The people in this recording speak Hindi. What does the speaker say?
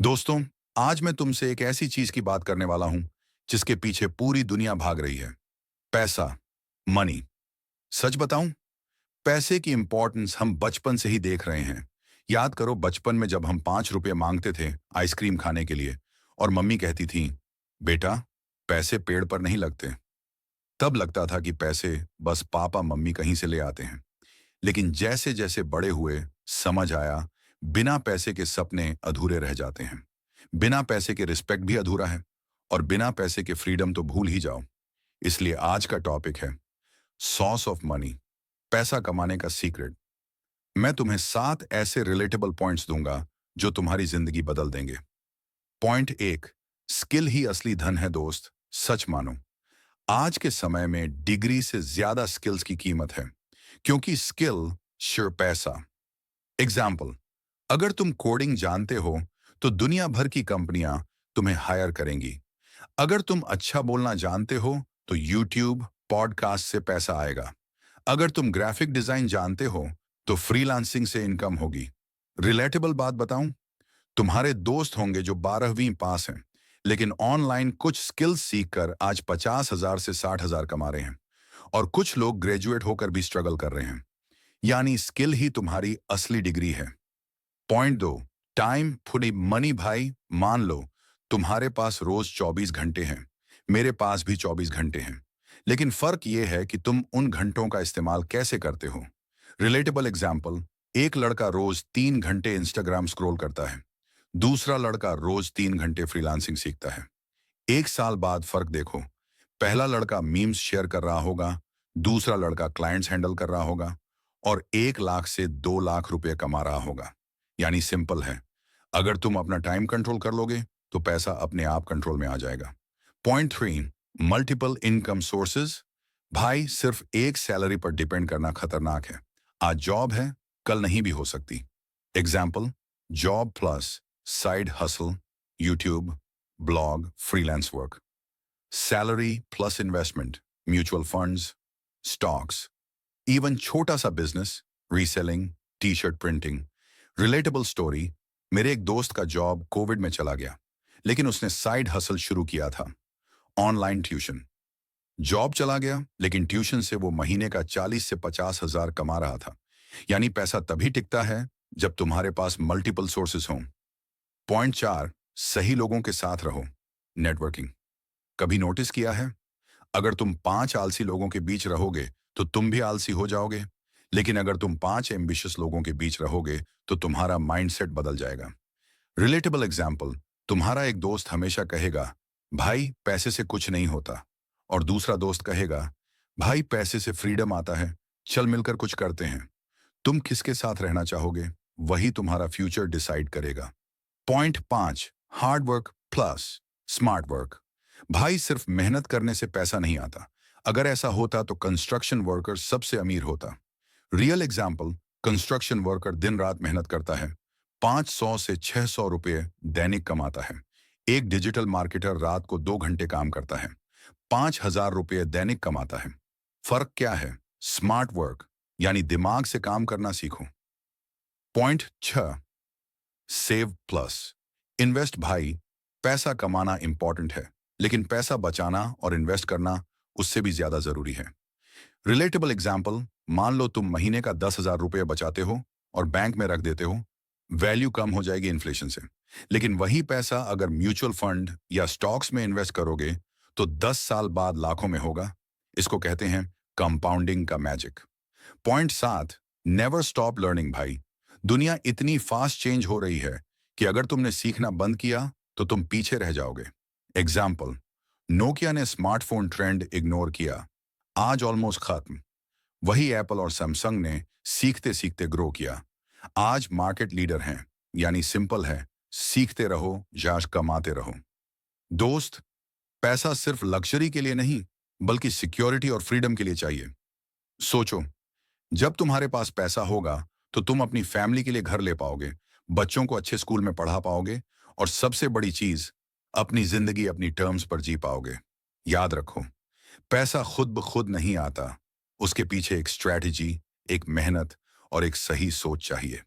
दोस्तों, आज मैं तुमसे एक ऐसी चीज की बात करने वाला हूं जिसके पीछे पूरी दुनिया भाग रही है। पैसा, मनी। सच बताऊं, पैसे की इंपॉर्टेंस हम बचपन से ही देख रहे हैं। याद करो, बचपन में जब हम 5 रुपए मांगते थे आइसक्रीम खाने के लिए और मम्मी कहती थी, बेटा, पैसे पेड़ पर नहीं लगते। तब लगता था कि पैसे बस पापा मम्मी कहीं से ले आते हैं। लेकिन जैसे जैसे बड़े हुए, समझ आया, बिना पैसे के सपने अधूरे रह जाते हैं। बिना पैसे के रिस्पेक्ट भी अधूरा है, और बिना पैसे के फ्रीडम तो भूल ही जाओ। इसलिए आज का टॉपिक है सोर्स ऑफ मनी, पैसा कमाने का सीक्रेट। मैं तुम्हें 7 ऐसे रिलेटेबल पॉइंट्स दूंगा जो तुम्हारी जिंदगी बदल देंगे। पॉइंट 1, स्किल ही असली धन है दोस्त, सच मानो। आज के समय में डिग्री से ज्यादा स्किल्स की कीमत है, क्योंकि स्किल श्योर पैसा। एग्जाम्पल, अगर तुम कोडिंग जानते हो तो दुनिया भर की कंपनियां तुम्हें हायर करेंगी। अगर तुम अच्छा बोलना जानते हो तो यूट्यूब, पॉडकास्ट से पैसा आएगा। अगर तुम ग्राफिक डिजाइन जानते हो तो फ्रीलांसिंग से इनकम होगी। रिलेटेबल बात बताऊं, तुम्हारे दोस्त होंगे जो 12वीं पास हैं, लेकिन ऑनलाइन कुछ स्किल्स सीखकर आज 50,000 से 60,000 कमा रहे हैं। और कुछ लोग ग्रेजुएट होकर भी स्ट्रगल कर रहे हैं। यानी स्किल ही तुम्हारी असली डिग्री है। पॉइंट 2, टाइम फुली मनी भाई। मान लो तुम्हारे पास रोज 24 घंटे हैं, मेरे पास भी 24 घंटे हैं, लेकिन फर्क यह है कि तुम उन घंटों का इस्तेमाल कैसे करते हो। रिलेटेबल एग्जाम्पल, एक लड़का रोज 3 घंटे इंस्टाग्राम स्क्रॉल करता है, दूसरा लड़का रोज 3 घंटे फ्रीलांसिंग सीखता है। एक साल बाद फर्क देखो, पहला लड़का मीम्स शेयर कर रहा होगा, दूसरा लड़का क्लाइंट्स हैंडल कर रहा होगा, और 1 लाख से 2 लाख रुपए कमा रहा होगा। यानी सिंपल है, अगर तुम अपना टाइम कंट्रोल कर लोगे तो पैसा अपने आप कंट्रोल में आ जाएगा। Point 3, multiple income sources. भाई, सिर्फ एक सैलरी पर डिपेंड करना खतरनाक है। आज जॉब है, कल नहीं भी हो सकती। Example, job plus side hustle, YouTube, blog, freelance work. Salary plus investment, mutual funds, stocks. Even छोटा सा business, reselling, T shirt printing. Relatable story, मेरे एक दोस्त का जॉब कोविड में चला गया, लेकिन उसने साइड हसल शुरू किया था, ऑनलाइन ट्यूशन। जॉब चला गया, लेकिन ट्यूशन से वो महीने का 40 से 50,000 कमा रहा था। यानी पैसा तभी टिकता है जब तुम्हारे पास मल्टीपल सोर्सेस हों। पॉइंट 4, सही लोगों के साथ रहो, नेटवर्किंग। कभी नोटिस किया है, अगर तुम 5 आलसी लोगों के बीच रहोगे तो तुम भी आलसी हो जाओगे, लेकिन अगर तुम 5 एम्बिशियस लोगों के बीच रहोगे तो तुम्हारा माइंडसेट बदल जाएगा। रिलेटेबल एग्जाम्पल, तुम्हारा एक दोस्त हमेशा कहेगा, भाई पैसे से कुछ नहीं होता, और दूसरा दोस्त कहेगा, भाई पैसे से फ्रीडम आता है, चल मिलकर कुछ करते हैं। तुम किसके साथ रहना चाहोगे, वही तुम्हारा फ्यूचर डिसाइड करेगा। Point 5, hard work plus smart work. भाई, सिर्फ मेहनत करने से पैसा नहीं आता। अगर ऐसा होता तो कंस्ट्रक्शन वर्कर सबसे अमीर होता। रियल एग्जाम्पल, कंस्ट्रक्शन वर्कर दिन रात मेहनत करता है, 500 से 600 रुपये दैनिक कमाता है। एक डिजिटल मार्केटर रात को 2 घंटे काम करता है, 5,000 रुपये दैनिक कमाता है। फर्क क्या है? स्मार्ट वर्क, यानी दिमाग से काम करना सीखो। Point 6, save plus invest. भाई, पैसा कमाना इंपॉर्टेंट है, लेकिन पैसा बचाना और इन्वेस्ट करना उससे भी ज्यादा जरूरी है। रिलेटेबल एग्जाम्पल, मान लो तुम महीने का 10,000 रुपये बचाते हो और बैंक में रख देते हो। वैल्यू कम हो जाएगी इन्फ्लेशन से, लेकिन वही पैसा अगर म्यूचुअल फंड या स्टॉक्स में इन्वेस्ट करोगे तो 10 साल बाद लाखों में होगा। इसको कहते हैं कंपाउंडिंग का magic. Point 7, never stop learning. भाई, दुनिया इतनी फास्ट चेंज हो रही है कि अगर तुमने सीखना बंद किया तो तुम पीछे रह जाओगे। एग्जाम्पल, नोकिया ने स्मार्टफोन ट्रेंड इग्नोर किया, आज ऑलमोस्ट खत्म। वही एप्पल और सैमसंग ने सीखते सीखते ग्रो किया, आज मार्केट लीडर हैं। यानी सिंपल है, सीखते रहो, जांच कमाते रहो। दोस्त, पैसा सिर्फ लग्जरी के लिए नहीं, बल्कि सिक्योरिटी और फ्रीडम के लिए चाहिए। सोचो, जब तुम्हारे पास पैसा होगा तो तुम अपनी फैमिली के लिए घर ले पाओगे, बच्चों को अच्छे स्कूल में पढ़ा पाओगे, और सबसे बड़ी चीज, अपनी जिंदगी अपनी टर्म्स पर जी पाओगे। याद रखो, पैसा खुद ब खुद नहीं आता, उसके पीछे एक स्ट्रैटेजी, एक मेहनत और एक सही सोच चाहिए।